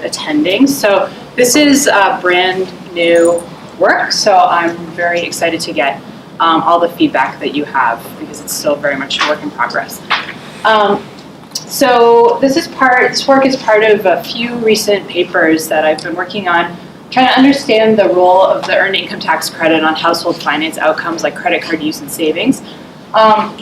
started attending. So this is brand new work, so I'm very excited to get all the feedback that you have, because it's still very much a work in progress. So this work is part of a few recent papers that I've been working on, trying to understand the role of the earned income tax credit on household finance outcomes like credit card use and savings.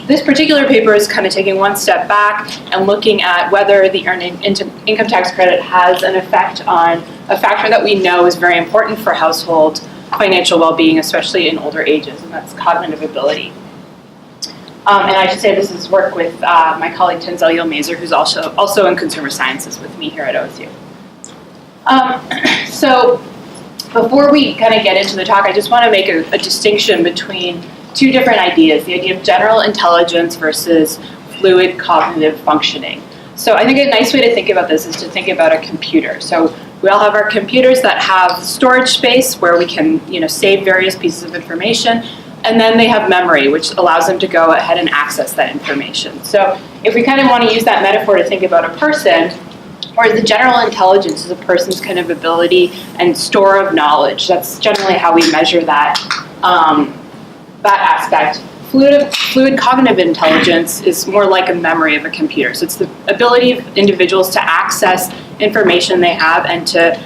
This particular paper is kind of taking one step back and looking at whether the earned income tax credit has an effect on a factor that we know is very important for household financial well-being, especially in older ages, and that's cognitive ability. And I should say this is work with my colleague Tansel Yilmazer, who's also in consumer sciences with me here at OSU. So before we kind of get into the talk, I just want to make a distinction between two different ideas, the idea of general intelligence versus fluid cognitive functioning. So I think a nice way to think about this is to think about a computer. So we all have our computers that have storage space where we can, save various pieces of information, and then they have memory, which allows them to go ahead and access that information. So if we kind of want to use that metaphor to think about a person, or the general intelligence is a person's kind of ability and store of knowledge. That's generally how we measure that aspect. Fluid cognitive intelligence is more like a memory of a computer. So it's the ability of individuals to access information they have and to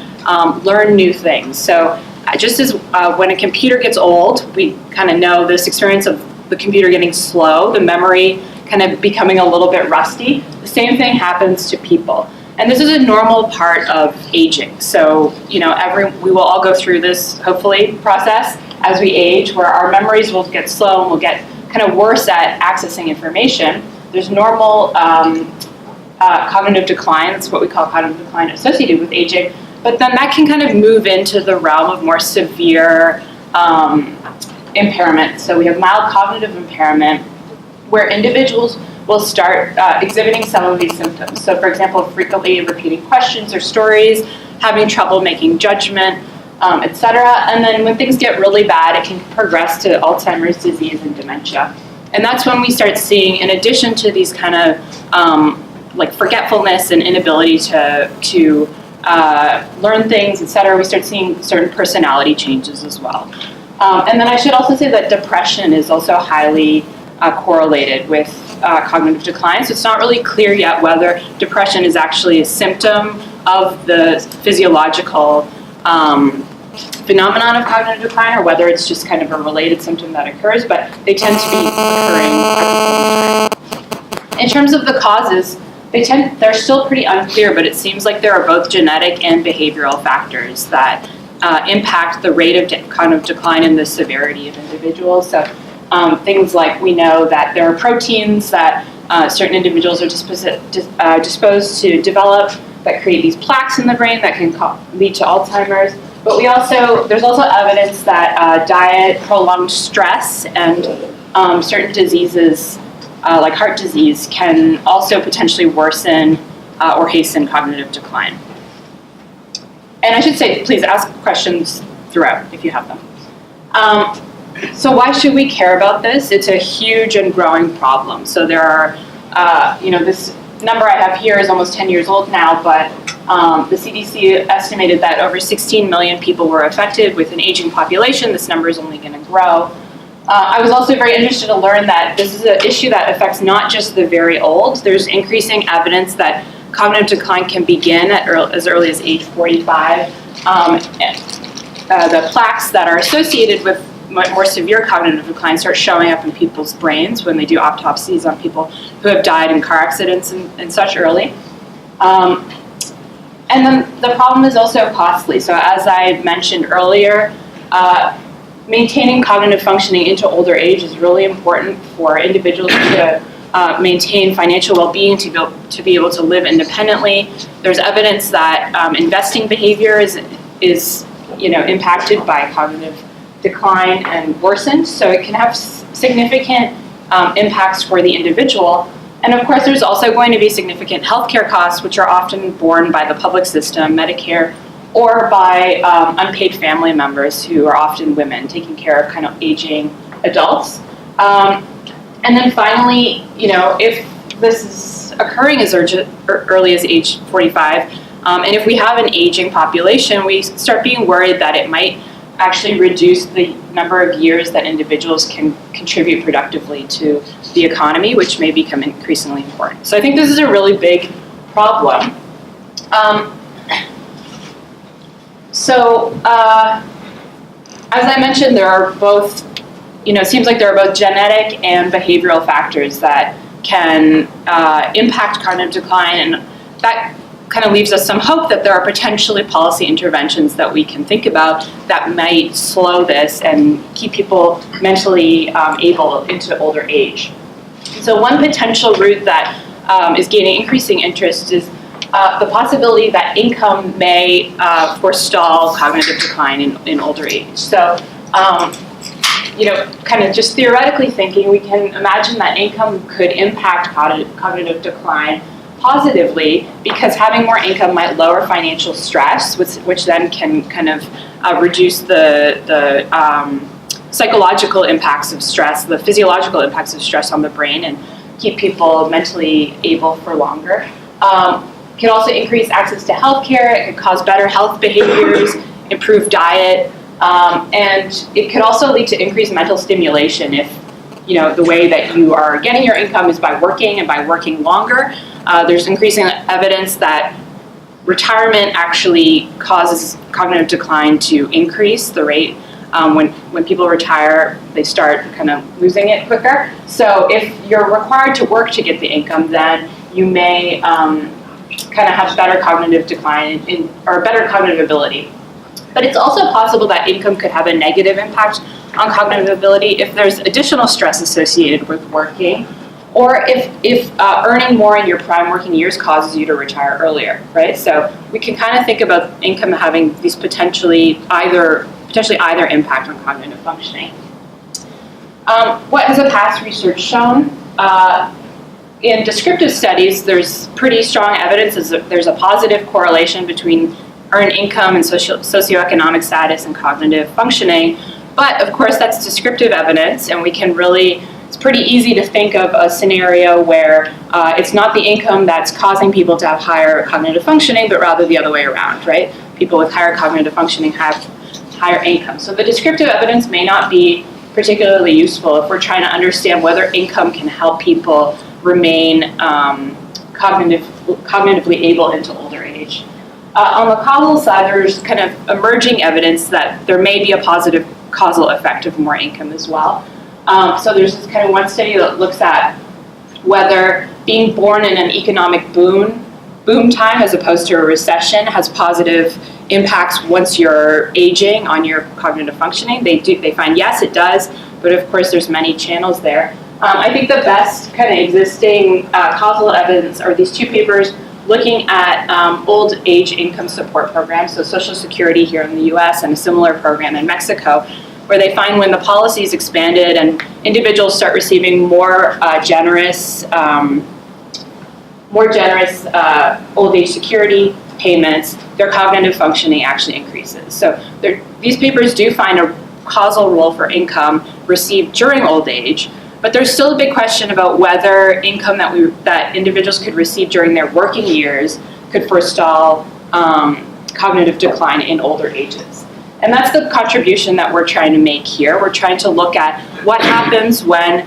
learn new things. So just as when a computer gets old, we kind of know this experience of the computer getting slow, the memory kind of becoming a little bit rusty. The same thing happens to people. And this is a normal part of aging. So, we will all go through this, hopefully, process as we age, where our memories will get slow and we'll get kind of worse at accessing information. There's normal cognitive decline. That's what we call cognitive decline associated with aging. But then that can kind of move into the realm of more severe impairment. So we have mild cognitive impairment, where individuals will start exhibiting some of these symptoms. So for example, frequently repeating questions or stories, having trouble making judgment, etc. And then when things get really bad, it can progress to Alzheimer's disease and dementia. And that's when we start seeing, in addition to these kind of like forgetfulness and inability to learn things, etc., we start seeing certain personality changes as well. And then I should also say that depression is also highly correlated with cognitive decline. So it's not really clear yet whether depression is actually a symptom of the physiological phenomenon of cognitive decline, or whether it's just kind of a related symptom that occurs, but they tend to be occurring at the same time. In terms of the causes, they're still pretty unclear, but it seems like there are both genetic and behavioral factors that impact the rate of cognitive decline and the severity of individuals. So things like, we know that there are proteins that certain individuals are disposed to develop that create these plaques in the brain that can lead to Alzheimer's. But there's also evidence that diet, prolonged stress, and certain diseases like heart disease can also potentially worsen or hasten cognitive decline. And I should say, please ask questions throughout if you have them. So why should we care about this? It's a huge and growing problem. So there are, this number I have here is almost 10 years old now, but the CDC estimated that over 16 million people were affected with an aging population. This number is only going to grow. I was also very interested to learn that this is an issue that affects not just the very old. There's increasing evidence that cognitive decline can begin at as early as age 45. The plaques that are associated with more severe cognitive decline start showing up in people's brains when they do autopsies on people who have died in car accidents and such early. And then the problem is also costly. So as I mentioned earlier, maintaining cognitive functioning into older age is really important for individuals to maintain financial well-being, to be able to live independently. There's evidence that investing behavior is impacted by cognitive decline and worsened, so it can have significant impacts for the individual. And of course, there's also going to be significant healthcare costs, which are often borne by the public system, Medicare, or by unpaid family members who are often women taking care of kind of aging adults. And then finally, if this is occurring as early as age 45, And if we have an aging population, we start being worried that it might actually reduce the number of years that individuals can contribute productively to the economy, which may become increasingly important. So I think this is a really big problem. As I mentioned, there are both, it seems like there are both genetic and behavioral factors that can impact cognitive decline, and that kind of leaves us some hope that there are potentially policy interventions that we can think about that might slow this and keep people mentally able into older age. So one potential route that is gaining increasing interest is the possibility that income may forestall cognitive decline in older age. So, kind of just theoretically thinking, we can imagine that income could impact cognitive decline positively, because having more income might lower financial stress, which then can kind of reduce the psychological impacts of stress, the physiological impacts of stress on the brain, and keep people mentally able for longer. It can also increase access to healthcare. It could cause better health behaviors, improve diet, and it could also lead to increased mental stimulation if, the way that you are getting your income is by working and by working longer. There's increasing evidence that retirement actually causes cognitive decline to increase. The rate when people retire, they start kind of losing it quicker. So if you're required to work to get the income, then you may kind of have better cognitive decline or better cognitive ability. But it's also possible that income could have a negative impact on cognitive ability if there's additional stress associated with working, or if earning more in your prime working years causes you to retire earlier, right? So we can kind of think about income having these potentially either impact on cognitive functioning. What has the past research shown? In descriptive studies, there's pretty strong evidence that there's a positive correlation between earned income and socioeconomic status and cognitive functioning. But of course, that's descriptive evidence, and it's pretty easy to think of a scenario where it's not the income that's causing people to have higher cognitive functioning, but rather the other way around, right? People with higher cognitive functioning have higher income. So the descriptive evidence may not be particularly useful if we're trying to understand whether income can help people remain cognitively able into older age. On the causal side, there's kind of emerging evidence that there may be a positive causal effect of more income as well. So there's this kind of one study that looks at whether being born in an economic boom time as opposed to a recession has positive impacts once you're aging on your cognitive functioning. They find yes, it does, but of course there's many channels there. I think the best kind of existing causal evidence are these two papers looking at old age income support programs, so Social Security here in the US and a similar program in Mexico, where they find when the policy is expanded and individuals start receiving more generous old age security payments, their cognitive functioning actually increases. So these papers do find a causal role for income received during old age, but there's still a big question about whether income that individuals could receive during their working years could forestall cognitive decline in older ages. And that's the contribution that we're trying to make here. We're trying to look at what happens when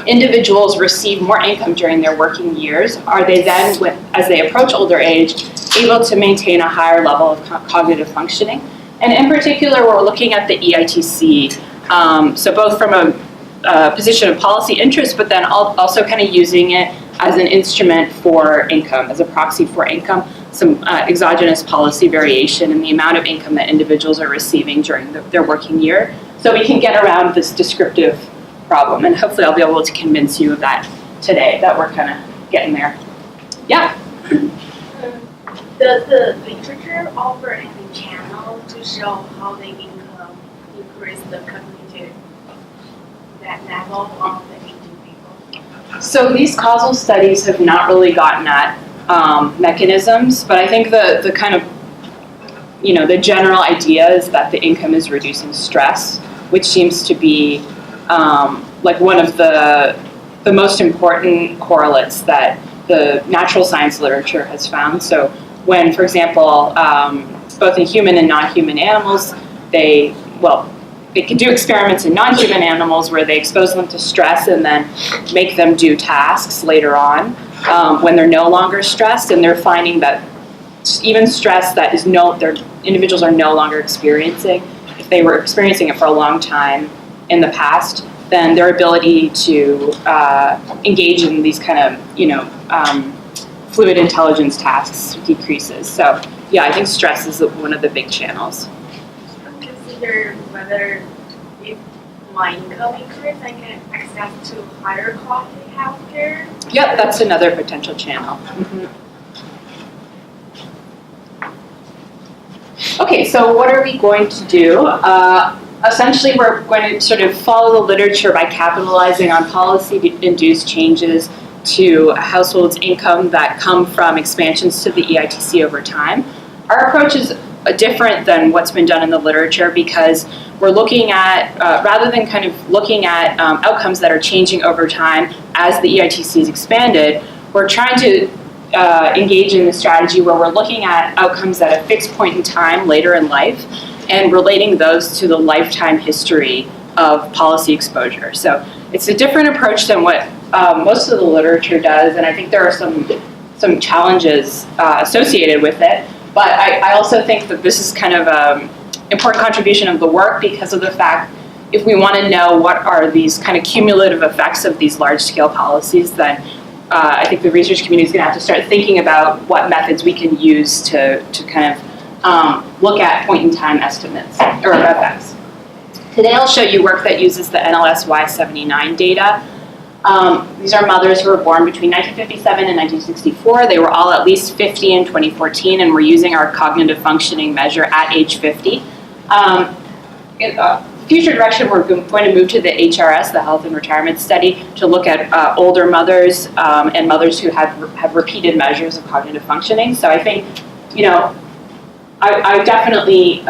individuals receive more income during their working years. Are they then, as they approach older age, able to maintain a higher level of cognitive functioning? And in particular, we're looking at the EITC. So both from a position of policy interest, but then also kind of using it as an instrument for income, as a proxy for income, some exogenous policy variation in the amount of income that individuals are receiving during their working year. So we can get around this descriptive problem, and hopefully I'll be able to convince you of that today, that we're kind of getting there. Yeah? Does the literature offer any channel to show how the income increase the cognitive level of the aging people? So these causal studies have not really gotten at mechanisms, but I think the kind of, the general idea is that the income is reducing stress, which seems to be like one of the most important correlates that the natural science literature has found. So when, for example, both in human and non-human animals, they can do experiments in non-human animals where they expose them to stress and then make them do tasks later on when they're no longer stressed, and they're finding that even stress that their individuals are no longer experiencing, if they were experiencing it for a long time in the past, then their ability to engage in these kind of, fluid intelligence tasks decreases. So, yeah, I think stress is one of the big channels. Consider whether if my income increases, I get access to higher quality healthcare. Yep, that's another potential channel. Mm-hmm. Okay, so what are we going to do? Essentially, we're going to sort of follow the literature by capitalizing on policy-induced changes to a household's income that come from expansions to the EITC over time. Our approach is different than what's been done in the literature because we're looking at, rather than kind of looking at outcomes that are changing over time as the EITC is expanded, we're trying to engage in a strategy where we're looking at outcomes at a fixed point in time later in life and relating those to the lifetime history of policy exposure. So it's a different approach than what most of the literature does, and I think there are some challenges associated with it. But I also think that this is kind of an important contribution of the work because of the fact if we want to know what are these kind of cumulative effects of these large-scale policies, then I think the research community is going to have to start thinking about what methods we can use to kind of look at point-in-time estimates or effects. Today I'll show you work that uses the NLS Y79 data. These are mothers who were born between 1957 and 1964. They were all at least 50 in 2014, and we're using our cognitive functioning measure at age 50. Future direction, we're going to move to the HRS, the Health and Retirement Study, to look at older mothers and mothers who have repeated measures of cognitive functioning. So I think, I definitely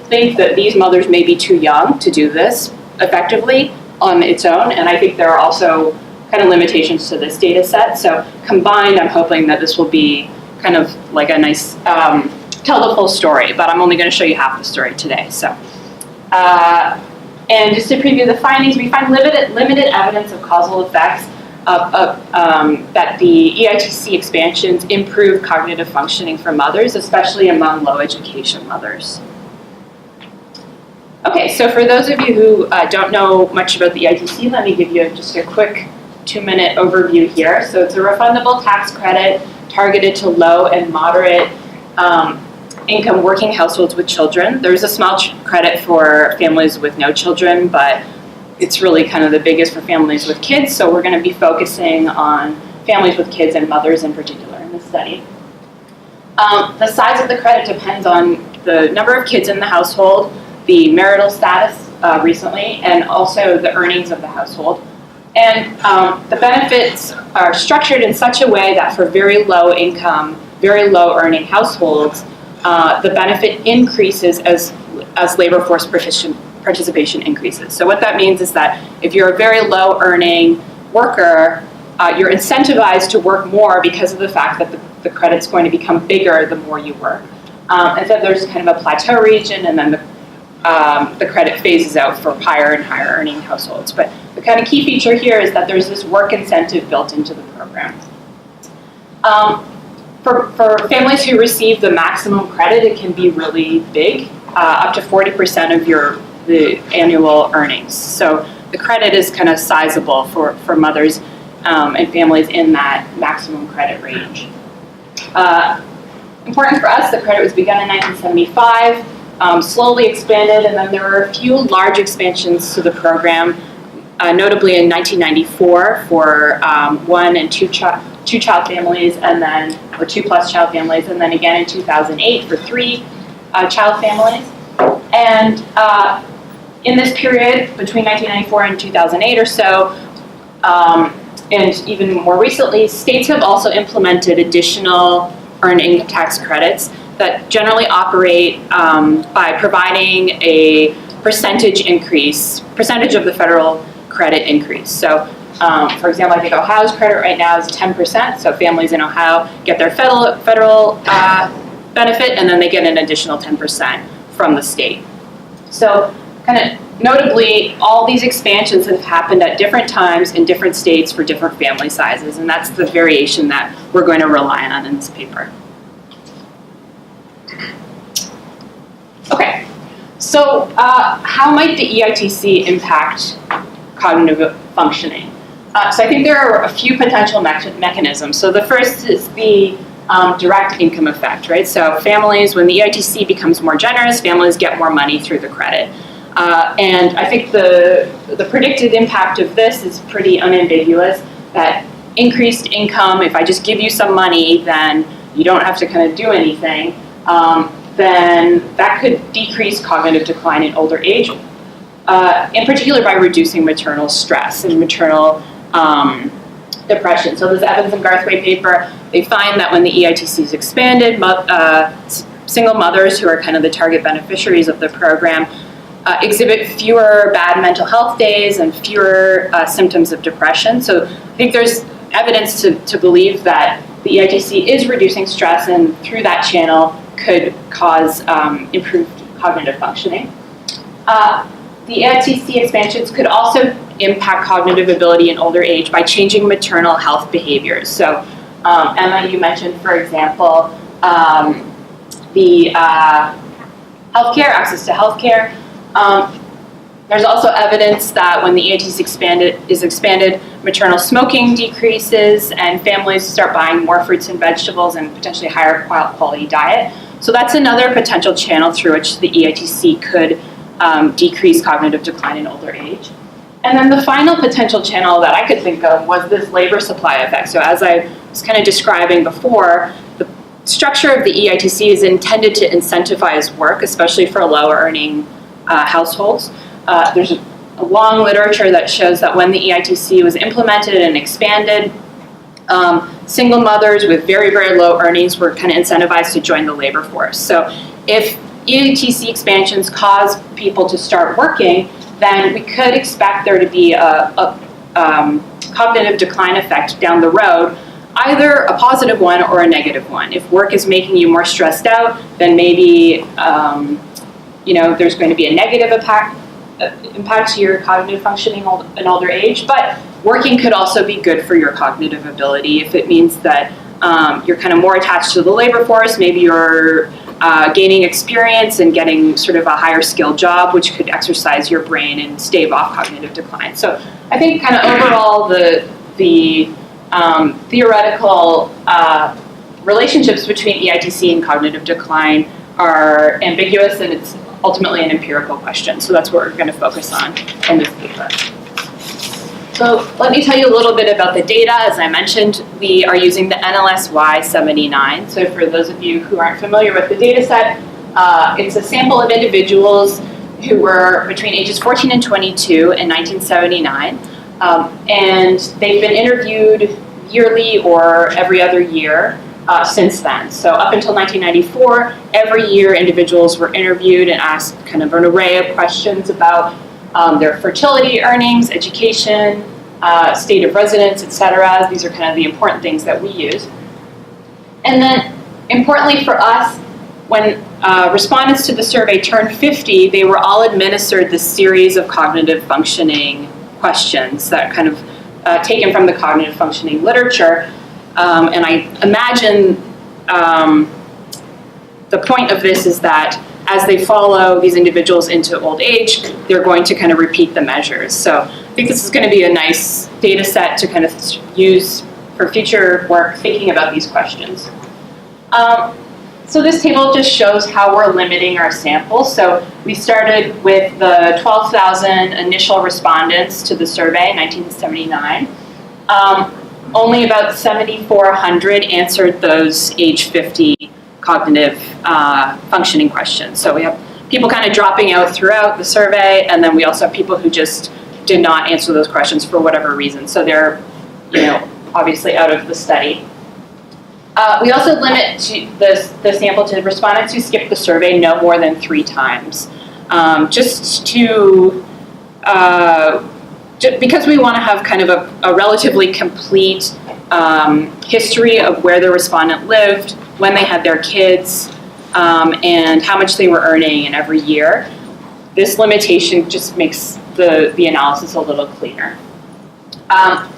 think that these mothers may be too young to do this effectively on its own, and I think there are also kind of limitations to this data set. So combined, I'm hoping that this will be kind of like a nice, tell the full story, but I'm only going to show you half the story today. So, and just to preview the findings, we find limited evidence of causal effects that the EITC expansions improve cognitive functioning for mothers, especially among low education mothers. Okay, so for those of you who don't know much about the EITC, let me give you just a quick 2-minute overview here. So it's a refundable tax credit targeted to low and moderate income working households with children. There's a small credit for families with no children, but it's really kind of the biggest for families with kids, so we're going to be focusing on families with kids and mothers in particular in this study. The size of the credit depends on the number of kids in the household, the marital status recently, and also the earnings of the household. And the benefits are structured in such a way that for very low income, very low earning households, the benefit increases as labor force participation increases. So what that means is that if you're a very low earning worker, you're incentivized to work more because of the fact that the credit's going to become bigger the more you work. And so there's kind of a plateau region, and then the credit phases out for higher and higher earning households. But the kind of key feature here is that there's this work incentive built into the program. For families who receive the maximum credit, it can be really big, up to 40% of the annual earnings. So the credit is kind of sizable for mothers and families in that maximum credit range. Important for us, the credit was begun in 1975, slowly expanded, and then there were a few large expansions to the program, notably in 1994 for 1 and 2 child families, and then, or 2+ child families, and then again in 2008 for 3 child families. And in this period, between 1994 and 2008 or so, and even more recently, states have also implemented additional earning tax credits that generally operate by providing a percentage of the federal credit increase. So For example, I think Ohio's credit right now is 10%, so families in Ohio get their federal benefit, and then they get an additional 10% from the state. So kind of notably, all these expansions have happened at different times in different states for different family sizes, and that's the variation that we're going to rely on in this paper. Okay, so how might the EITC impact cognitive functioning? So I think there are a few potential mechanisms. So the first is the direct income effect, right? So families, when the EITC becomes more generous, families get more money through the credit. And I think the predicted impact of this is pretty unambiguous, that increased income, if I just give you some money, then you don't have to kind of do anything, then that could decrease cognitive decline in older age, in particular by reducing maternal stress and maternal depression. So this Evans and Garthwaite paper, they find that when the EITC is expanded, single mothers who are kind of the target beneficiaries of the program exhibit fewer bad mental health days and fewer symptoms of depression. So I think there's evidence to believe that the EITC is reducing stress, and through that channel could cause improved cognitive functioning. The EITC expansions could also impact cognitive ability in older age by changing maternal health behaviors. So Emma, you mentioned, for example, the healthcare, access to healthcare. There's also evidence that when the EITC is expanded, maternal smoking decreases and families start buying more fruits and vegetables and potentially higher quality diet. So that's another potential channel through which the EITC could decrease cognitive decline in older age. And then the final potential channel that I could think of was this labor supply effect. So as I was kind of describing before, the structure of the EITC is intended to incentivize work, especially for lower earning households. There's a long literature that shows that when the EITC was implemented and expanded, single mothers with very, very low earnings were kind of incentivized to join the labor force. So if EITC expansions cause people to start working, then we could expect there to be a cognitive decline effect down the road, either a positive one or a negative one. If work is making you more stressed out, then maybe there's going to be a negative impact to your cognitive functioning in older age, but working could also be good for your cognitive ability if it means that you're kind of more attached to the labor force. Maybe you're gaining experience and getting sort of a higher skill job, which could exercise your brain and stave off cognitive decline. So I think kind of overall the theoretical relationships between EITC and cognitive decline are ambiguous, and it's ultimately an empirical question. So that's what we're going to focus on in this paper. So let me tell you a little bit about the data. As I mentioned, we are using the NLSY 79. So for those of you who aren't familiar with the data set, it's a sample of individuals who were between ages 14 and 22 in 1979. And they've been interviewed yearly or every other year since then. So up until 1994, every year individuals were interviewed and asked kind of an array of questions about their fertility, earnings, education, state of residence, etc. These are kind of the important things that we use. And then, importantly for us, when respondents to the survey turned 50, they were all administered this series of cognitive functioning questions that kind of taken from the cognitive functioning literature. And I imagine the point of this is that as they follow these individuals into old age, they're going to kind of repeat the measures. So I think this is going to be a nice data set to kind of use for future work thinking about these questions. So this table just shows how we're limiting our sample. So we started with the 12,000 initial respondents to the survey in 1979. Only about 7,400 answered those age 50 cognitive functioning questions. So we have people kind of dropping out throughout the survey, and then we also have people who just did not answer those questions for whatever reason. So they're, obviously out of the study. We also limit the sample to respondents who skipped the survey no more than 3 times, just to because we want to have kind of a relatively complete history of where the respondent lived, when they had their kids, and how much they were earning in every year, this limitation just makes the analysis a little cleaner.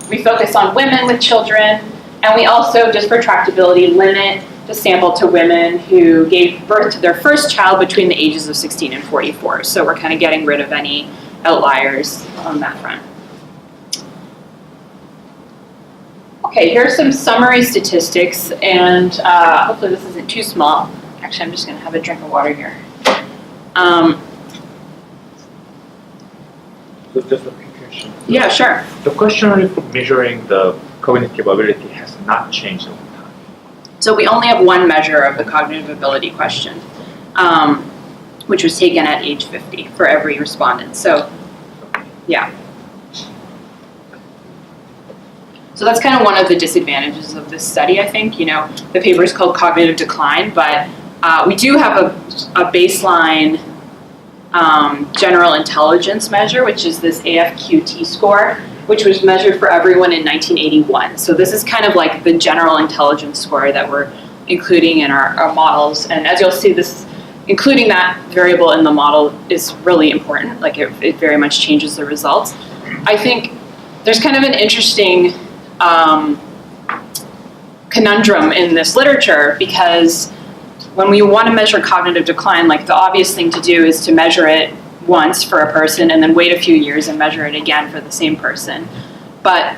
We focus on women with children, and we also, just for tractability, limit the sample to women who gave birth to their first child between the ages of 16 and 44. So we're kind of getting rid of any outliers on that front. Okay, here are some summary statistics, and hopefully this isn't too small. Actually, I'm just going to have a drink of water here. So just a quick question. Yeah, sure. The questionnaire for measuring the cognitive ability has not changed over time. So we only have one measure of the cognitive ability question, which was taken at age 50 for every respondent. So, yeah. So that's kind of one of the disadvantages of this study, I think. You know, the paper is called Cognitive Decline, but we do have a baseline general intelligence measure, which is this AFQT score, which was measured for everyone in 1981. So this is kind of like the general intelligence score that we're including in our models. And as you'll see, this including that variable in the model is really important. Like it very much changes the results. I think there's kind of an interesting conundrum in this literature, because when we want to measure cognitive decline, like the obvious thing to do is to measure it once for a person and then wait a few years and measure it again for the same person. But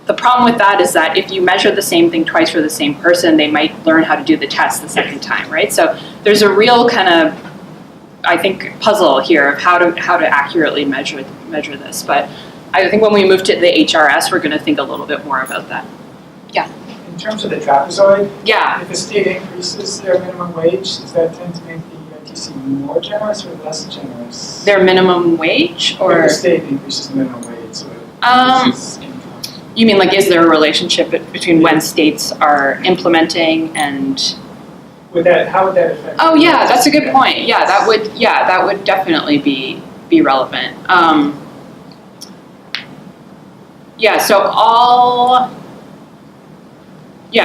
the problem with that is that if you measure the same thing twice for the same person, they might learn how to do the test the second time, right? So there's a real kind of, I think, puzzle here of how to accurately measure this. But I think when we move to the HRS, we're going to think a little bit more about that. Yeah. In terms of the trapezoid, Yeah. if a state increases their minimum wage, does that tend to make the EITC more generous or less generous? Their minimum wage, or If the state increases the minimum wage, so it increases income. You mean like, is there a relationship between when states are implementing and? How would that affect? Oh yeah, that's a good point. Yeah, that would definitely be relevant.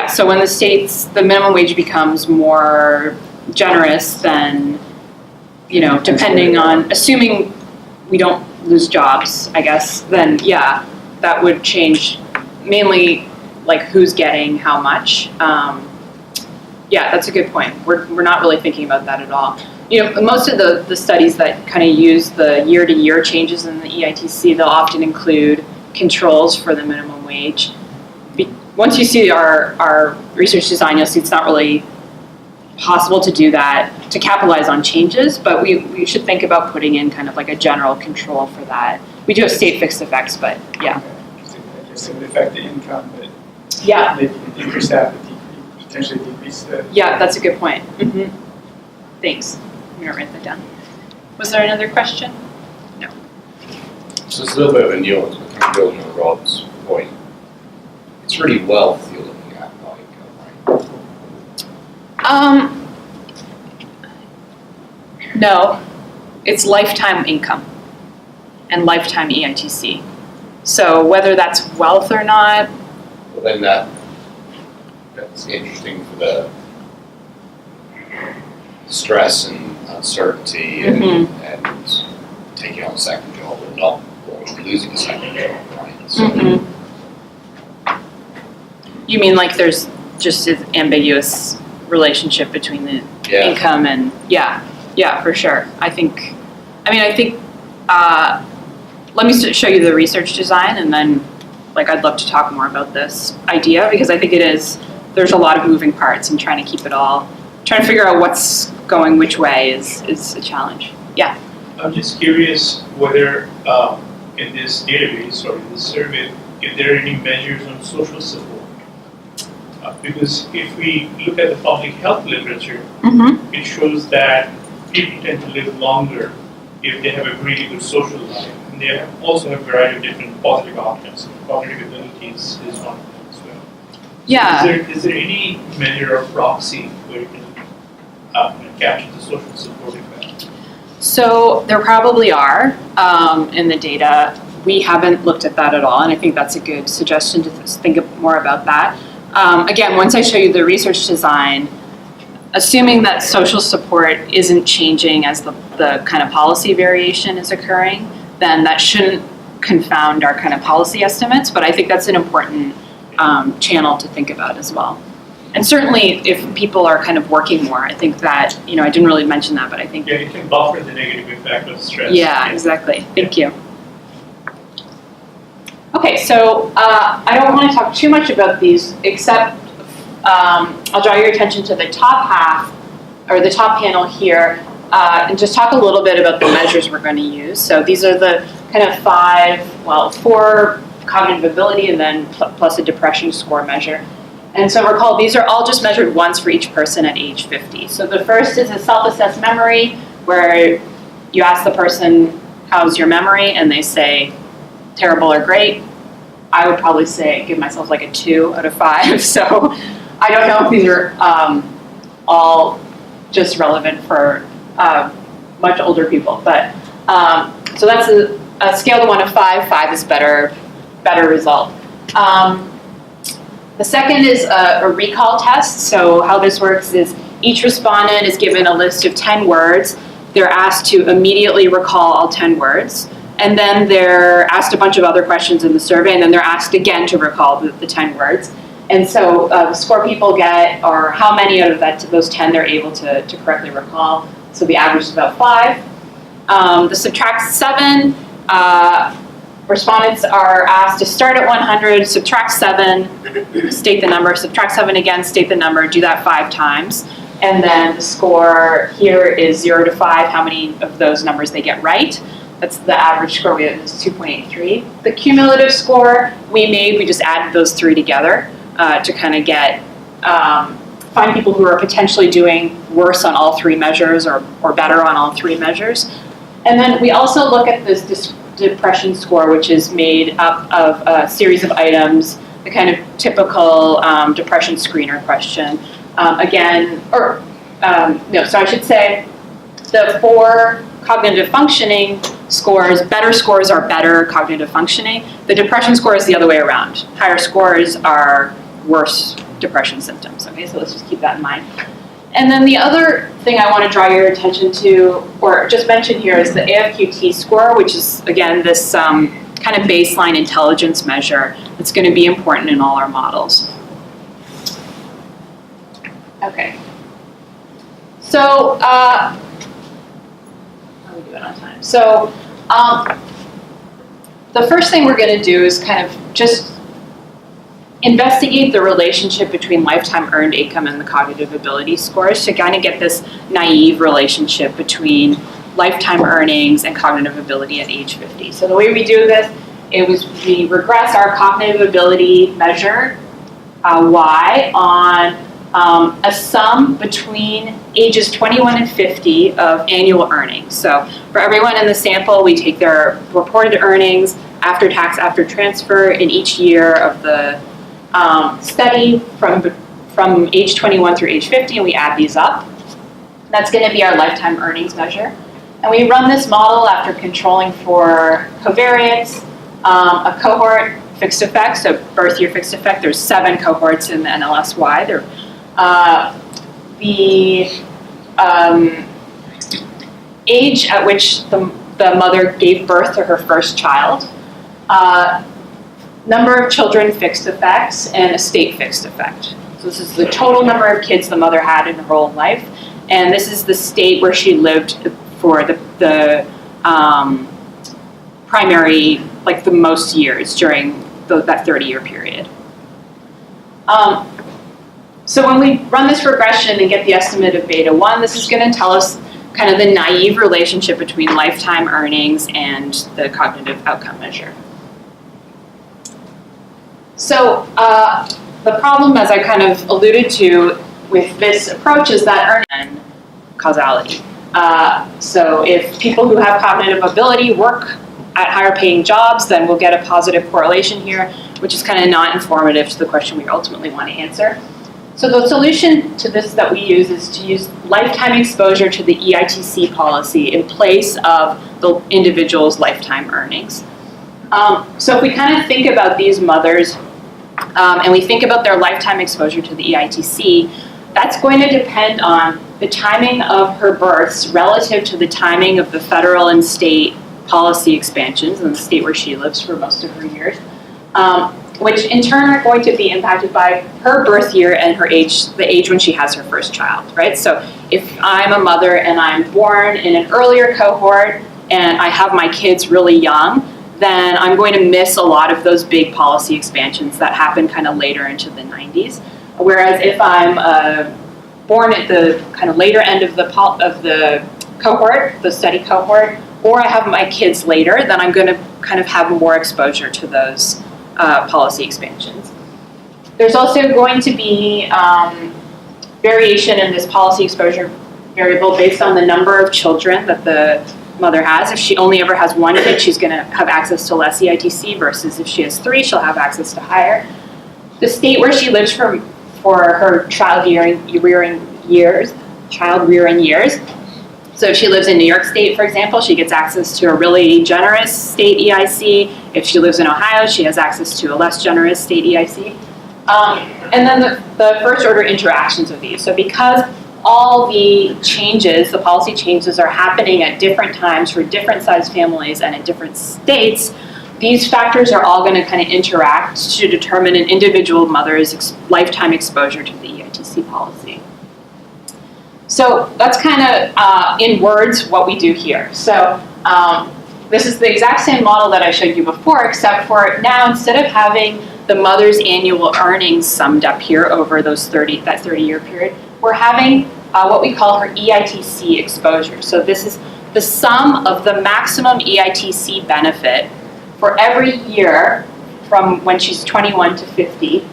So when the minimum wage becomes more generous, then, you know, depending on, assuming we don't lose jobs, I guess, then yeah, that would change mainly like who's getting how much. Yeah, that's a good point. We're not really thinking about that at all. You know, most of the studies that kind of use the year-to-year changes in the EITC, they'll often include controls for the minimum wage. Once you see our research design, you'll see it's not really possible to do that, to capitalize on changes, but we should think about putting in kind of like a general control for that. We do have state fixed effects, but yeah. I guess it would affect the income, but Yeah. maybe increase that, but potentially decrease the. Yeah, that's a good point. Mm-hmm. Thanks. I'm gonna write that down. Was there another question? No. So it's a little bit of a nuance, but kind of building on Rob's point. It's really wealth you're looking at, not income, right? No, it's lifetime income and lifetime EITC. So whether that's wealth or not. Well, then that's interesting for the stress and uncertainty and taking on a second job or not, or losing a second job, right? So, You mean like there's just an ambiguous relationship between the income and, yeah, for sure. I think, let me show you the research design, and then I'd love to talk more about this idea, because I think there's a lot of moving parts, and trying to figure out what's going which way is a challenge. Yeah. I'm just curious whether in this database or in this survey, if there are any measures on social support. Because if we look at the public health literature, it shows that people tend to live longer if they have a really good social life. And they also have a variety of different positive outcomes. Cognitive abilities is one of them as well. Yeah. So is there any measure or proxy where you can capture the social support effect? So there probably are in the data. we haven't looked at that at all, and I think that's a good suggestion to think more about that. Again, once I show you the research design, assuming that social support isn't changing as the kind of policy variation is occurring, then that shouldn't confound our kind of policy estimates, but I think that's an important channel to think about as well. And certainly if people are kind of working more, I think that, I didn't really mention that, but I think. Yeah, you can buffer the negative effect of stress. Yeah, exactly. Thank you. Okay, so I don't want to talk too much about these, except I'll draw your attention to the top half, or the top panel here, and just talk a little bit about the measures we're going to use. So these are the kind of 4 cognitive ability, and then plus a depression score measure. And so recall, these are all just measured once for each person at age 50. So the first is a self-assessed memory, where you ask the person, how's your memory? And they say, terrible or great. I would probably say, give myself like a 2 out of 5. So I don't know if these are all just relevant for much older people. But so that's a scale of 1 to 5. 5 is better result. The second is a recall test. So how this works is each respondent is given a list of 10 words. They're asked to immediately recall all 10 words. And then they're asked a bunch of other questions in the survey, and then they're asked again to recall the 10 words. And so the score people get are how many out of those 10 they're able to correctly recall. So the average is about 5. The subtract 7, respondents are asked to start at 100, subtract 7, state the number, subtract 7 again, state the number, do that 5 times. And then the score here is 0 to 5, how many of those numbers they get right. That's the average score we have is 2.83. The cumulative score we just added those 3 together to kind of get, find people who are potentially doing worse on all 3 measures or better on all 3 measures. And then we also look at this depression score, which is made up of a series of items, the kind of typical depression screener question. So I should say the 4 cognitive functioning scores, better scores are better cognitive functioning. The depression score is the other way around. Higher scores are worse depression symptoms. Okay, so let's just keep that in mind. And then the other thing I want to draw your attention to, or just mention here, is the AFQT score, which is, again, this kind of baseline intelligence measure that's going to be important in all our models. Okay. So, how are we doing on time? So, the first thing we're going to do is kind of just investigate the relationship between lifetime earned income and the cognitive ability scores to kind of get this naive relationship between lifetime earnings and cognitive ability at age 50. So the way we do this, we regress our cognitive ability measure, Y, on a sum between ages 21 and 50 of annual earnings. So for everyone in the sample, we take their reported earnings after tax, after transfer in each year of the study from age 21 through age 50, and we add these up. That's going to be our lifetime earnings measure. And we run this model after controlling for covariance, a cohort fixed effect, so birth year fixed effect. There's 7 cohorts in the NLSY. The age at which the mother gave birth to her first child, number of children fixed effects, and a state fixed effect. So this is the total number of kids the mother had in her whole life, and this is the state where she lived for the primary, like the most years during that 30-year period. So when we run this regression and get the estimate of beta 1, this is going to tell us kind of the naive relationship between lifetime earnings and the cognitive outcome measure. So the problem, as I kind of alluded to with this approach, is that earning and causality. So if people who have cognitive ability work at higher paying jobs, then we'll get a positive correlation here, which is kind of not informative to the question we ultimately want to answer. So the solution to this that we use is to use lifetime exposure to the EITC policy in place of the individual's lifetime earnings. So if we kind of think about these mothers, and we think about their lifetime exposure to the EITC, that's going to depend on the timing of her births relative to the timing of the federal and state policy expansions in the state where she lives for most of her years, which in turn are going to be impacted by her birth year and her age, the age when she has her first child, right? So if I'm a mother and I'm born in an earlier cohort and I have my kids really young, then I'm going to miss a lot of those big policy expansions that happen kind of later into the 90s. Whereas if I'm born at the kind of later end of the cohort, the study cohort, or I have my kids later, then I'm going to kind of have more exposure to those policy expansions. There's also going to be variation in this policy exposure variable based on the number of children that the mother has. If she only ever has one kid, she's going to have access to less EITC, versus if she has 3, she'll have access to higher. The state where she lives for her child rearing years. So if she lives in New York State, for example, she gets access to a really generous state EIC. If she lives in Ohio, she has access to a less generous state EIC. And then the first order interactions of these. So because all the changes, the policy changes, are happening at different times for different sized families and in different states, these factors are all going to kind of interact to determine an individual mother's lifetime exposure to the EITC policy. So that's kind of, in words, what we do here. So this is the exact same model that I showed you before, except for now, instead of having the mother's annual earnings summed up here over that 30-year period, we're having what we call her EITC exposure. So this is the sum of the maximum EITC benefit for every year from when she's 21 to 50 in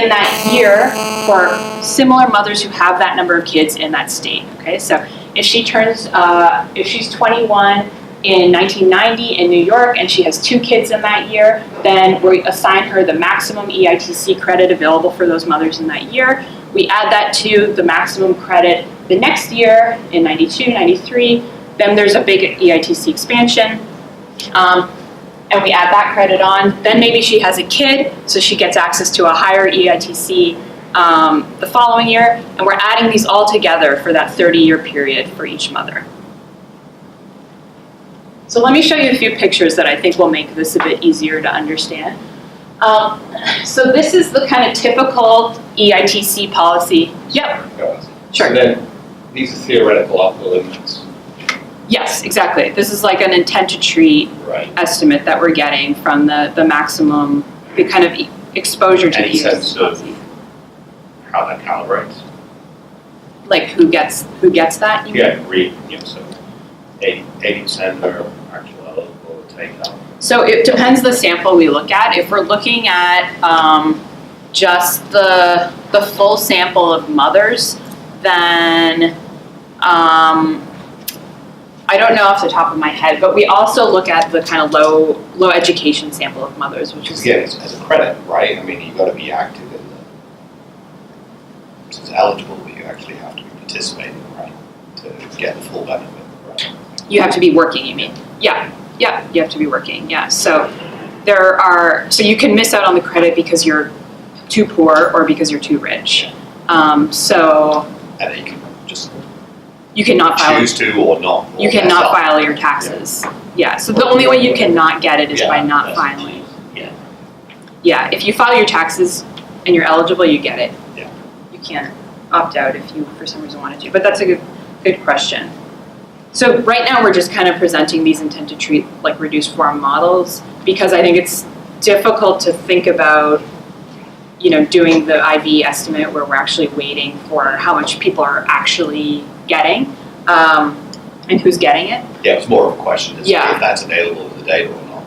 that year for similar mothers who have that number of kids in that state. Okay, so if she's 21 in 1990 in New York and she has 2 kids in that year, then we assign her the maximum EITC credit available for those mothers in that year. We add that to the maximum credit the next year in 92, 93. Then there's a big EITC expansion. And we add that credit on. Then maybe she has a kid, so she gets access to a higher EITC the following year. And we're adding these all together for that 30-year period for each mother. So let me show you a few pictures that I think will make this a bit easier to understand. So this is the kind of typical EITC policy. Yep. Sure. So then these are theoretical upper limits. Yes, exactly. This is like an intent to treat estimate that we're getting from the maximum, the kind of exposure to Any the sense of policy. how that calibrates? Like who gets that? You mean? So 80% are actual eligible to take out. So it depends the sample we look at. If we're looking at just the full sample of mothers, then I don't know off the top of my head, but we also look at the kind of low education sample of mothers, which is Again, it's as a credit, right? I mean, you've got to be active in it's eligible, but you actually have to be participating, right, to get the full benefit, right? you have to be working. You mean? Yeah, you have to be working. Yeah, so so you can miss out on the credit because you're too poor or because you're too rich. So And then you can just you cannot file. choose to or not. You cannot file your taxes. Yeah. So the only way you cannot get it is by not that's filing. Yeah. Yeah. If you file your taxes and you're eligible, you get it. Yeah. You can't opt out if you for some reason wanted to. But that's a good question. So right now we're just kind of presenting these intent to treat like reduced form models because I think it's difficult to think about doing the IV estimate where we're actually waiting for how much people are actually getting and who's getting it. Yeah, it's more of a question as to Yeah. if that's available in the data or not.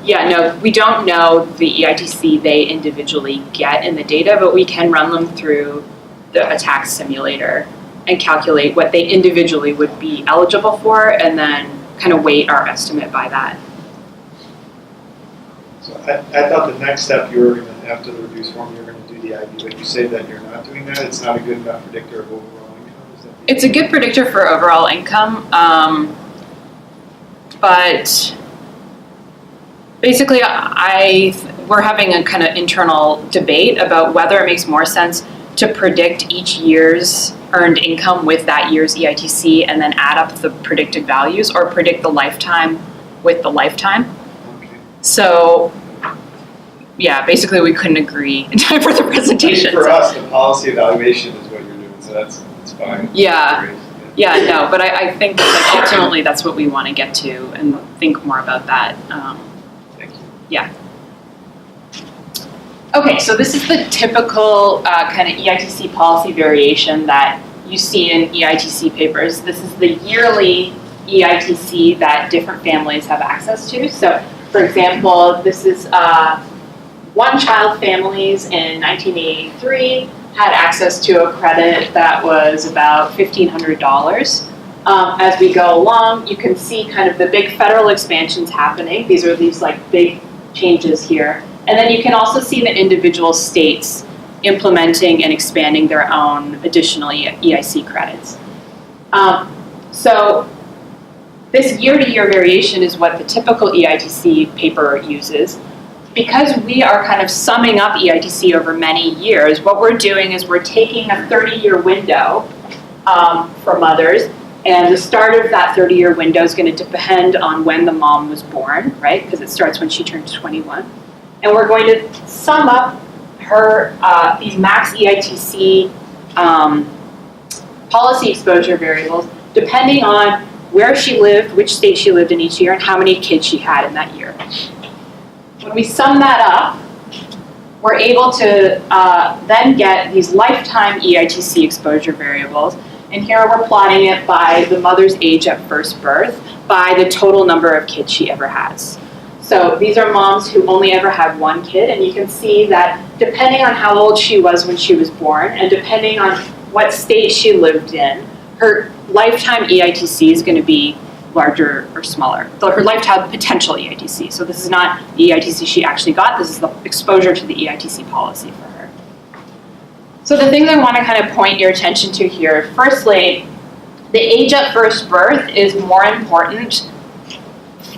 Yeah, no, we don't know the EITC they individually get in the data, but we can run them through a tax simulator and calculate what they individually would be eligible for and then kind of weight our estimate by that. So I thought the next step you were going to, after the reduced form, you were going to do the IB, but you say that you're not doing that. It's not a good enough predictor of overall income. Is that the It's a good predictor for overall income, but Basically, we're having a kind of internal debate about whether it makes more sense to predict each year's earned income with that year's EITC and then add up the predicted values, or predict the lifetime with the lifetime. Okay. So, yeah, basically we couldn't agree in time for the presentation. For us, the policy evaluation is what you're doing, so that's fine. Yeah. Yeah, no, but I think that like, ultimately that's what we want to get to and think more about that. Thank you. Yeah. Okay, so this is the typical kind of EITC policy variation that you see in EITC papers. This is the yearly EITC that different families have access to. So, for example, this is one-child families in 1983 had access to a credit that was about $1,500. As we go along, you can see kind of the big federal expansions happening. These are these like big changes here. And then you can also see the individual states implementing and expanding their own additional EIC credits. So this year-to-year variation is what the typical EITC paper uses. Because we are kind of summing up EITC over many years, what we're doing is we're taking a 30-year window for mothers, and the start of that 30-year window is going to depend on when the mom was born, right? Because it starts when she turns 21. And we're going to sum up her these max EITC policy exposure variables depending on where she lived, which state she lived in each year, and how many kids she had in that year. When we sum that up, we're able to then get these lifetime EITC exposure variables. And here we're plotting it by the mother's age at first birth, by the total number of kids she ever has. So these are moms who only ever had one kid, and you can see that depending on how old she was when she was born, and depending on what state she lived in, her lifetime EITC is going to be larger or smaller. So her lifetime potential EITC. So this is not the EITC she actually got, this is the exposure to the EITC policy for her. So the things I want to kind of point your attention to here, firstly, the age at first birth is more important,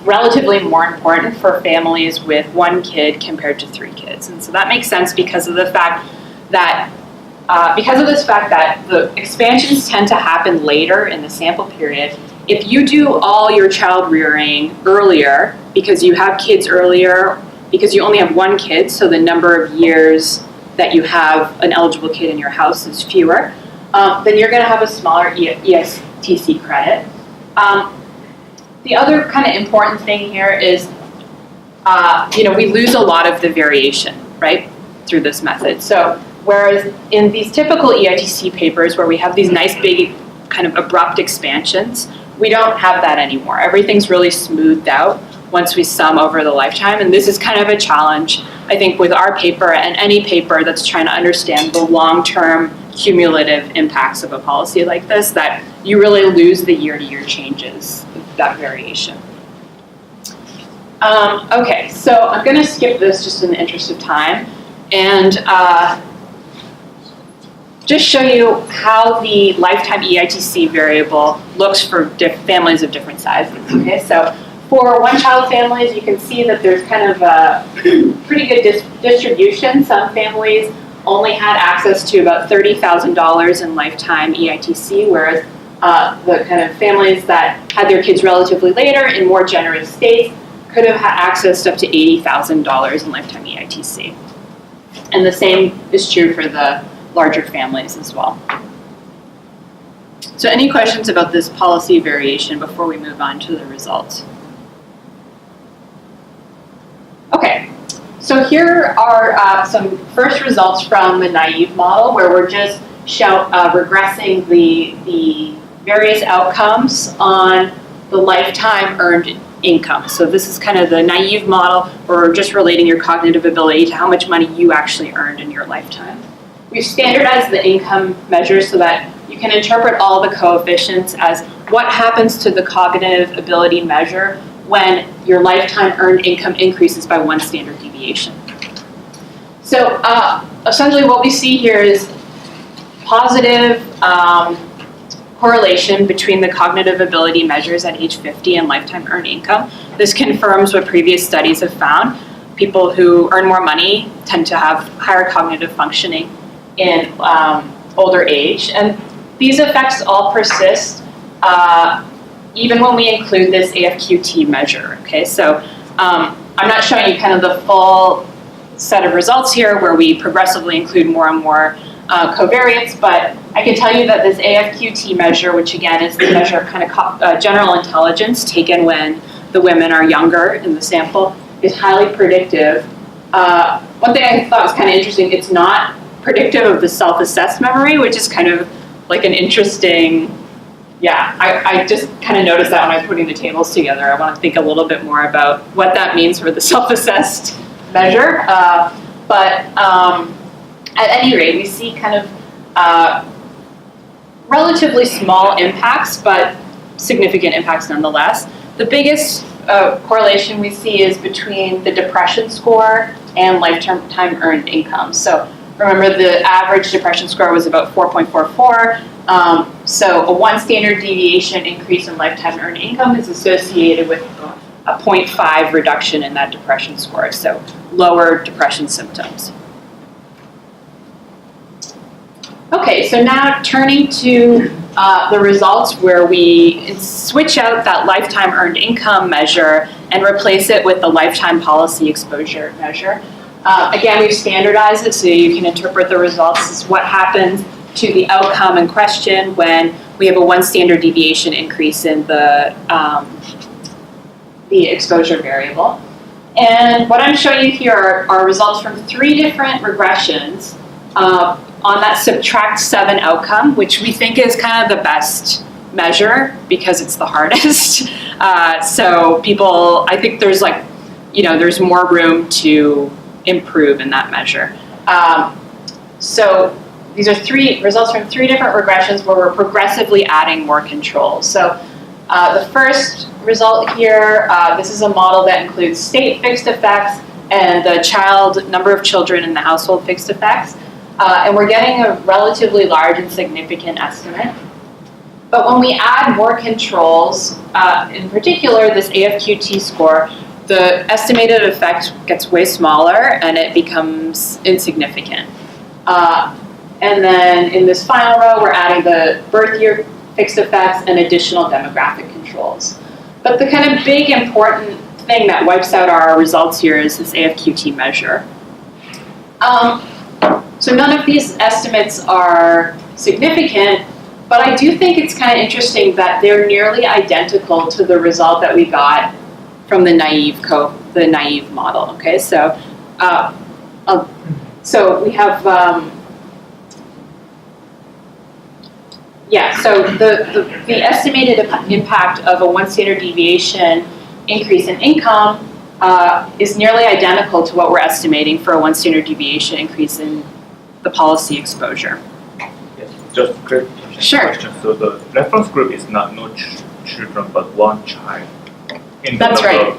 relatively more important for families with one kid compared to 3 kids. And so that makes sense because of the fact that the expansions tend to happen later in the sample period. If you do all your child rearing earlier, because you have kids earlier, because you only have one kid, so the number of years that you have an eligible kid in your house is fewer, then you're going to have a smaller EITC credit. The other kind of important thing here is, we lose a lot of the variation, right, through this method. So whereas in these typical EITC papers where we have these nice big kind of abrupt expansions, we don't have that anymore. Everything's really smoothed out once we sum over the lifetime, and this is kind of a challenge, I think, with our paper and any paper that's trying to understand the long-term cumulative impacts of a policy like this, that you really lose the year-to-year changes, that variation. Okay, so I'm going to skip this just in the interest of time, and just show you how the lifetime EITC variable looks for families of different sizes. Okay, so for one-child families, you can see that there's kind of a pretty good distribution. Some families only had access to about $30,000 in lifetime EITC, whereas the kind of families that had their kids relatively later in more generous states could have had access to up to $80,000 in lifetime EITC. And the same is true for the larger families as well. So any questions about this policy variation before we move on to the results? Okay, so here are some first results from the naive model where we're just regressing the various outcomes on the lifetime earned income. So this is kind of the naive model where we're just relating your cognitive ability to how much money you actually earned in your lifetime. We've standardized the income measures so that you can interpret all the coefficients as what happens to the cognitive ability measure when your lifetime earned income increases by 1 standard deviation. So essentially what we see here is positive correlation between the cognitive ability measures at age 50 and lifetime earned income. This confirms what previous studies have found. People who earn more money tend to have higher cognitive functioning in older age. And these effects all persist even when we include this AFQT measure, okay? So I'm not showing you kind of the full set of results here where we progressively include more and more covariates, but I can tell you that this AFQT measure, which again is the measure of kind of general intelligence taken when the women are younger in the sample, is highly predictive. One thing I thought was kind of interesting, it's not predictive of the self-assessed memory, which is kind of like an interesting, yeah, I just kind of noticed that when I was putting the tables together. I want to think a little bit more about what that means for the self-assessed measure. But at any rate, we see kind of relatively small impacts, but significant impacts nonetheless. The biggest correlation we see is between the depression score and lifetime earned income. So remember, the average depression score was about 4.44. So a 1 standard deviation increase in lifetime earned income is associated with a 0.5 reduction in that depression score, so lower depression symptoms. Okay, so now turning to the results where we switch out that lifetime earned income measure and replace it with the lifetime policy exposure measure. Again, we've standardized it so you can interpret the results as what happens to the outcome in question when we have a 1 standard deviation increase in the exposure variable. And what I'm showing you here are results from 3 different regressions on that subtract 7 outcome, which we think is kind of the best measure because it's the hardest. So people, I think there's like, there's more room to improve in that measure. So these are results from 3 different regressions where we're progressively adding more controls. So the first result here, this is a model that includes state fixed effects and the number of children in the household fixed effects. And we're getting a relatively large and significant estimate. But when we add more controls, in particular this AFQT score, the estimated effect gets way smaller and it becomes insignificant. And then in this final row, we're adding the birth year fixed effects and additional demographic controls. But the kind of big important thing that wipes out our results here is this AFQT measure. So none of these estimates are significant, but I do think it's kind of interesting that they're nearly identical to the result that we got from the naive model. Okay, so so we have so the estimated impact of a 1 standard deviation increase in income is nearly identical to what we're estimating for a 1 standard deviation increase in the policy exposure. Yes, just quick question. So the reference group is not no children, but 1 child. That's right.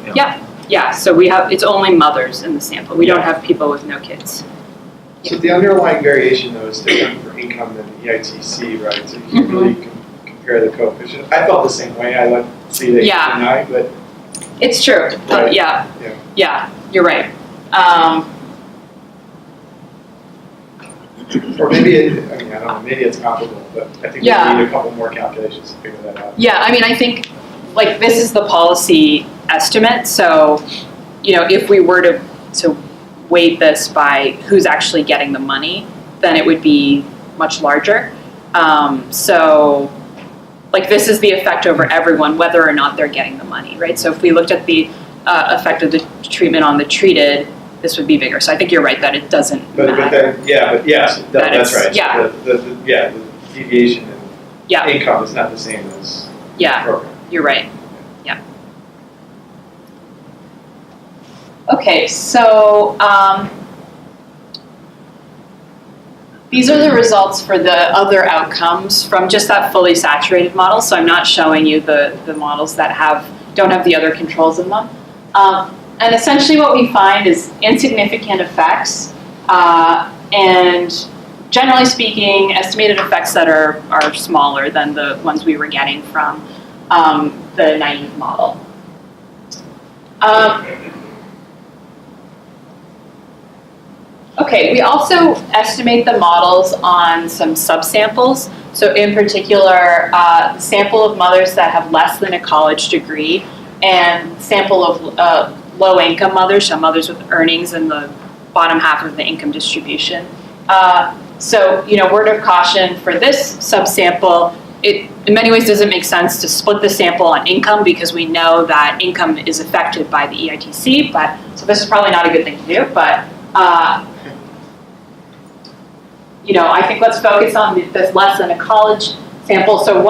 Yeah. So it's only mothers in the sample. We don't have people with no kids. So the underlying variation, though, is different for income than EITC, right? So you can't really compare the coefficient. I felt the same way. I like to see they deny, but it's true. Right. Yeah, you're right. Or maybe, I don't know, maybe it's comparable, but I think we need a couple more calculations to figure that out. Yeah, I think, like, this is the policy estimate, so, if we were to weight this by who's actually getting the money, then it would be much larger. So, like, this is the effect over everyone, whether or not they're getting the money, right? So if we looked at the effect of the treatment on the treated, this would be bigger. So I think you're right that it doesn't matter. That's right. Yeah. So the deviation in income is not the same as the program. You're right. Yeah. Okay, so these are the results for the other outcomes from just that fully saturated model. So I'm not showing you the models that don't have the other controls in them. And essentially what we find is insignificant effects and generally speaking, estimated effects that are smaller than the ones we were getting from the naive model. Okay, we also estimate the models on some subsamples. So in particular, the sample of mothers that have less than a college degree and sample of low-income mothers, so mothers with earnings in the bottom half of the income distribution. So, word of caution for this subsample, it in many ways doesn't make sense to split the sample on income because we know that income is affected by the EITC, so this is probably not a good thing to do, but I think let's focus on this less than a college sample. So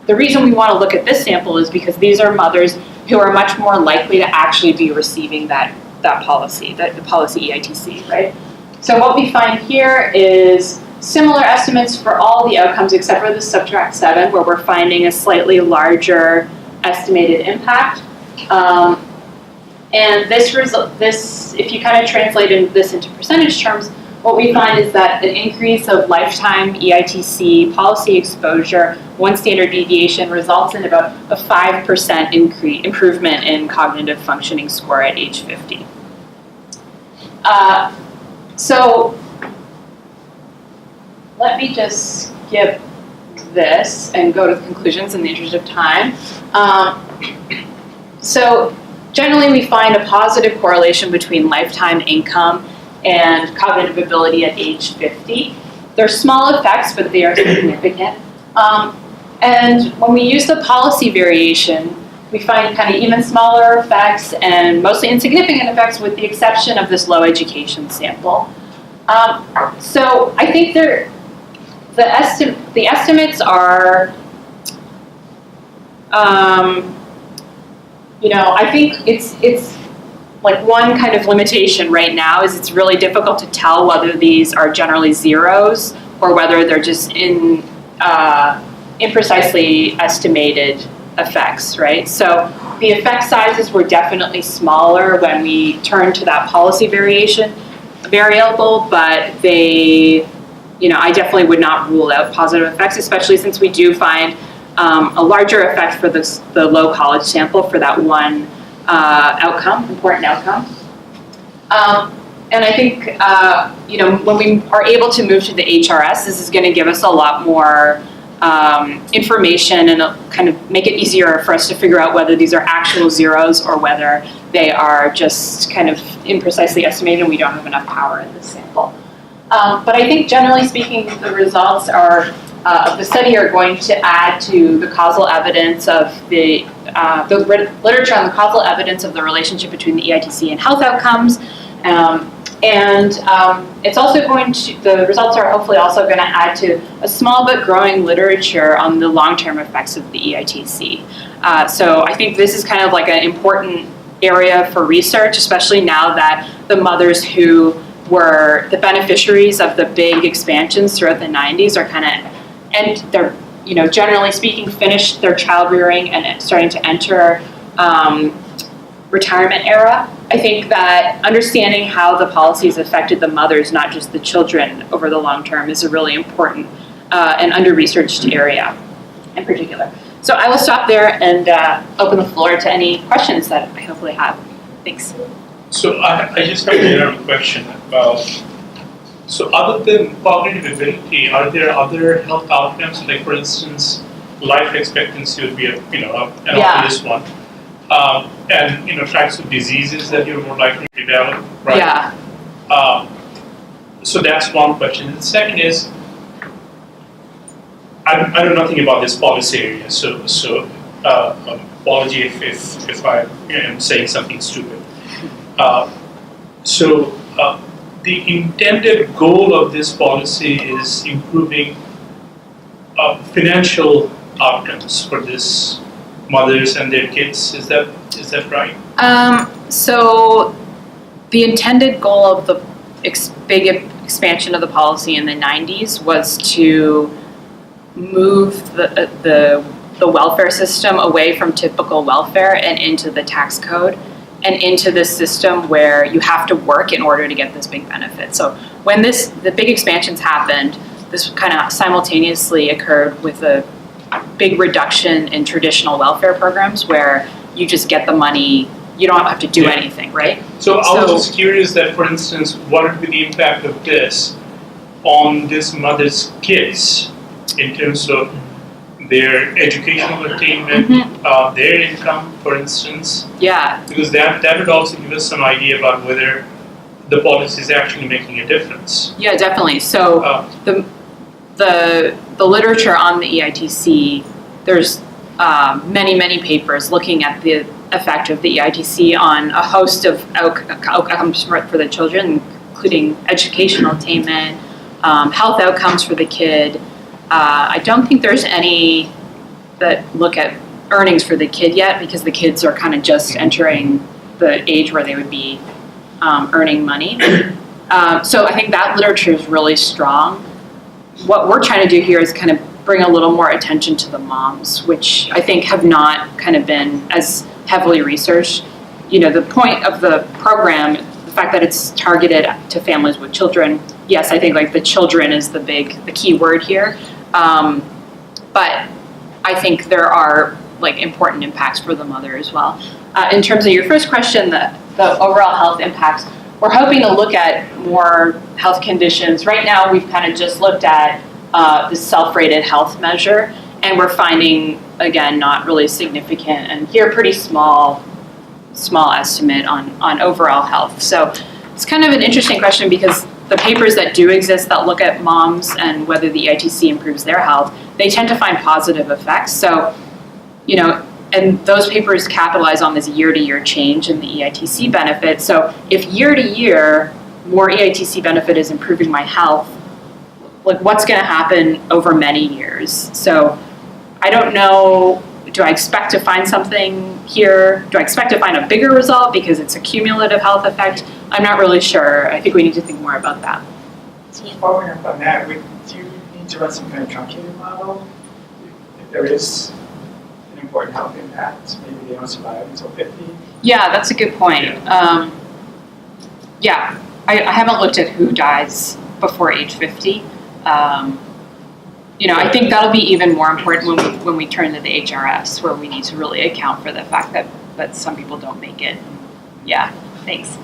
the reason we want to look at this sample is because these are mothers who are much more likely to actually be receiving that policy, the policy EITC, right? So what we find here is similar estimates for all the outcomes except for the subtract 7, where we're finding a slightly larger estimated impact. And this, if you kind of translate this into percentage terms, what we find is that an increase of lifetime EITC policy exposure, one standard deviation, results in about a 5% improvement in cognitive functioning score at age 50. So let me just skip this and go to the conclusions in the interest of time. So generally we find a positive correlation between lifetime income and cognitive ability at age 50. They're small effects, but they are significant. And when we use the policy variation, we find kind of even smaller effects and mostly insignificant effects with the exception of this low education sample. So I think the estimates are, I think it's like one kind of limitation right now is it's really difficult to tell whether these are generally zeros or whether they're just imprecisely estimated effects, right? So the effect sizes were definitely smaller when we turned to that policy variation variable, but they, I definitely would not rule out positive effects, especially since we do find a larger effect for the low college sample for that one important outcome. And I think, when we are able to move to the HRS, this is going to give us a lot more information and kind of make it easier for us to figure out whether these are actual zeros or whether they are just kind of imprecisely estimated and we don't have enough power in this sample. But I think generally speaking, the results of the study are going to add to the causal evidence of the literature on the causal evidence of the relationship between the EITC and health outcomes. It's also the results are hopefully also going to add to a small but growing literature on the long-term effects of the EITC. So I think this is kind of like an important area for research, especially now that the mothers who were the beneficiaries of the big expansions throughout the 90s are kind of, and they're, generally speaking, finished their child rearing and starting to enter retirement era. I think that understanding how the policies affected the mothers, not just the children, over the long term is a really important and under-researched area in particular. So I will stop there and open the floor to any questions that I hopefully have. Thanks. So I just have a general question about, so other than cognitive ability, are there other health outcomes, like for instance, life expectancy would be an obvious one. And types of diseases that you're more likely to develop, right? Yeah. So that's one question. And the second is, I know nothing about this policy area, so apology if I am saying something stupid. The intended goal of this policy is improving financial outcomes for these mothers and their kids. Is that right? So the intended goal of the big expansion of the policy in the 90s was to move the welfare system away from typical welfare and into the tax code and into this system where you have to work in order to get this big benefit. So when the big expansions happened, this kind of simultaneously occurred with a big reduction in traditional welfare programs where you just get the money, you don't have to do anything, right? So I was just curious that, for instance, what would be the impact of this on this mother's kids in terms of their educational attainment, their income, for instance? Yeah. Because that would also give us some idea about whether the policy is actually making a difference. Yeah, definitely. So the literature on the EITC, there's many papers looking at the effect of the EITC on a host of outcomes for the children, including educational attainment, health outcomes for the kid. I don't think there's any that look at earnings for the kid yet, because the kids are kind of just entering the age where they would be earning money. So I think that literature is really strong. What we're trying to do here is kind of bring a little more attention to the moms, which I think have not kind of been as heavily researched. You know, the point of the program, the fact that it's targeted to families with children, yes, I think like the children is the key word here. But I think there are like important impacts for the mother as well. In terms of your first question, the overall health impacts, we're hoping to look at more health conditions. Right now, we've kind of just looked at the self-rated health measure, and we're finding, again, not really significant, and here pretty small estimate on overall health. So it's kind of an interesting question, because the papers that do exist that look at moms and whether the EITC improves their health, they tend to find positive effects. So, you know, and those papers capitalize on this year-to-year change in the EITC benefit. So if year-to-year more EITC benefit is improving my health, like what's going to happen over many years? So I don't know, do I expect to find something here? Do I expect to find a bigger result because it's a cumulative health effect? I'm not really sure. I think we need to think more about that. So following up on that, do you need to run some kind of truncated model if there is an important health impact? Maybe they don't survive until 50? Yeah, that's a good point. Yeah, I haven't looked at who dies before age 50. You know, I think that'll be even more important when we turn to the HRS, where we need to really account for the fact that some people don't make it. Yeah, thanks.